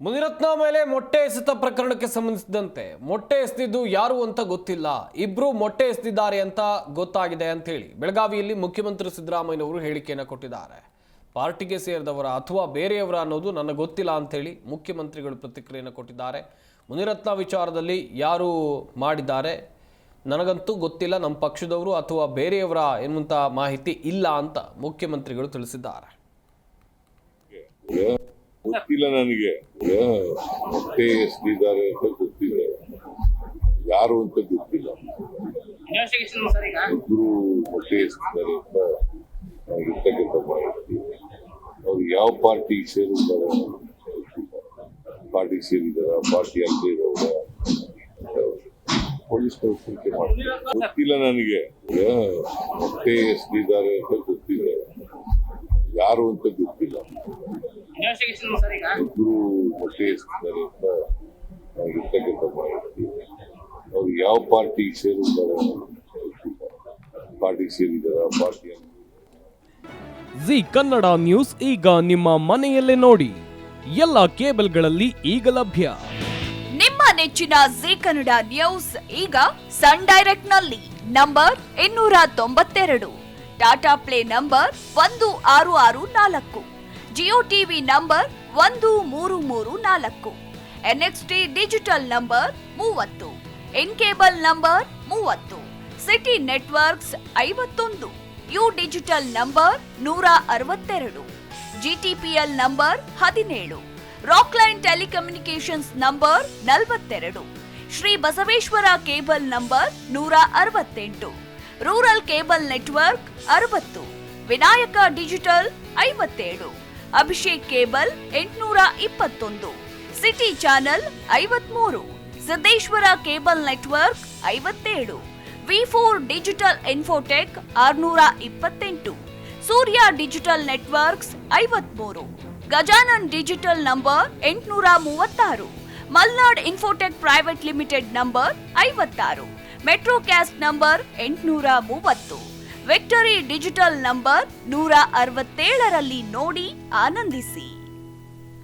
ಮುನಿರತ್ನ ಮೇಲೆ ಮೊಟ್ಟೆ ಎಸೆತ ಪ್ರಕರಣಕ್ಕೆ ಸಂಬಂಧಿಸಿದಂತೆ ಮೊಟ್ಟೆ ಎಸೆದಿದ್ದು ಯಾರು ಅಂತ ಗೊತ್ತಿಲ್ಲ, ಇಬ್ರು ಮೊಟ್ಟೆ ಎಸೆದಿದ್ದಾರೆ ಅಂತ ಗೊತ್ತಾಗಿದೆ ಅಂತ ಹೇಳಿ ಬೆಳಗಾವಿಯಲ್ಲಿ ಮುಖ್ಯಮಂತ್ರಿ ಸಿದ್ದರಾಮಯ್ಯನವರು ಹೇಳಿಕೆಯನ್ನು ಕೊಟ್ಟಿದ್ದಾರೆ. ಪಾರ್ಟಿಗೆ ಸೇರಿದವರ ಅಥವಾ ಬೇರೆಯವರ ಅನ್ನೋದು ನನಗೆ ಗೊತ್ತಿಲ್ಲ ಅಂತ ಹೇಳಿ ಮುಖ್ಯಮಂತ್ರಿಗಳು ಪ್ರತಿಕ್ರಿಯೆಯನ್ನು ಕೊಟ್ಟಿದ್ದಾರೆ. ಮುನಿರತ್ನ ವಿಚಾರದಲ್ಲಿ ಯಾರು ಮಾಡಿದ್ದಾರೆ ನನಗಂತೂ ಗೊತ್ತಿಲ್ಲ, ನಮ್ಮ ಪಕ್ಷದವರು ಅಥವಾ ಬೇರೆಯವರ ಎನ್ನುವಂತ ಮಾಹಿತಿ ಇಲ್ಲ ಅಂತ ಮುಖ್ಯಮಂತ್ರಿಗಳು ತಿಳಿಸಿದ್ದಾರೆ. ಗೊತ್ತಿಲ್ಲ, ನನಗೆ ಮೊಟ್ಟೆ ಎಸೆದಿದ್ದಾರೆ ಅಂತ ಗೊತ್ತಿದೆ, ಯಾರು ಅಂತ ಗೊತ್ತಿಲ್ಲ. ಇಬ್ರು ಮೊಟ್ಟೆ ಎಸೆದಿದ್ದಾರೆ ಅಂತ ಇರ್ತಕ್ಕಂಥ ಮಾಹಿತಿ. ಅವ್ರು ಯಾವ ಪಾರ್ಟಿ ಸೇರಿದ್ದಾರೆ, ಪಾರ್ಟಿ ಸೇರಿದಾರ, ಪಾರ್ಟಿ ಅಲ್ಲದೆ ಇರೋರ, ಪೊಲೀಸ್ನವರು ತನಿಖೆ ಮಾಡ್ತಾರೆ. ಗೊತ್ತಿಲ್ಲ, ನನಗೆ ಮೊಟ್ಟೆ ಎಸೆದಿದ್ದಾರೆ ಅಂತ ಗೊತ್ತಿದೆ, ಯಾರು ಅಂತ ಗೊತ್ತಿಲ್ಲ. ಇಬ್ರು ಮೊಟ್ಟೆ ಎಸೆದಿದ್ದಾರೆ ಅಂತ ಇರ್ತಕ್ಕಂಥ ಮಾಹಿತಿ. ಅವ್ರು ಯಾವ ಪಾರ್ಟಿ ಸೇರಿದಾರ, ಪಾರ್ಟಿ ಸೇರಿದಾರ, ಪಾರ್ಟಿ ಜಿ ಕನ್ನಡ ನ್ಯೂಸ್ ಈಗ ನಿಮ್ಮ ಮನೆಯಲ್ಲೇ ನೋಡಿ. ಎಲ್ಲ ಕೇಬಲ್ಗಳಲ್ಲಿ ಈಗ ಲಭ್ಯ. ನಿಮ್ಮ ನೆಚ್ಚಿನ ಜಿ ಕನ್ನಡ ನ್ಯೂಸ್ ಈಗ ಸನ್ ಡೈರೆಕ್ಟ್ ನಲ್ಲಿ number 292, Tata play number 1664, Jio TV number 1334, NXT digital number 30, in cable number 30, city networks 51, U digital number 162, GTPL number 17, Rockline telecommunications number 42, Shri Basaveshwara cable number 168, rural cable network 60, Vinayaka digital 57, Abhishek cable 821, city channel 53, Siddeshwara cable network 57, V4 digital Infotech 628, Surya digital networks 53, Gajanan digital number 836, Malnad infotech private limited number 56, Metrocast number 830, Victory digital number 167ರಲ್ಲಿ ನೋಡಿ ಆನಂದಿಸಿ.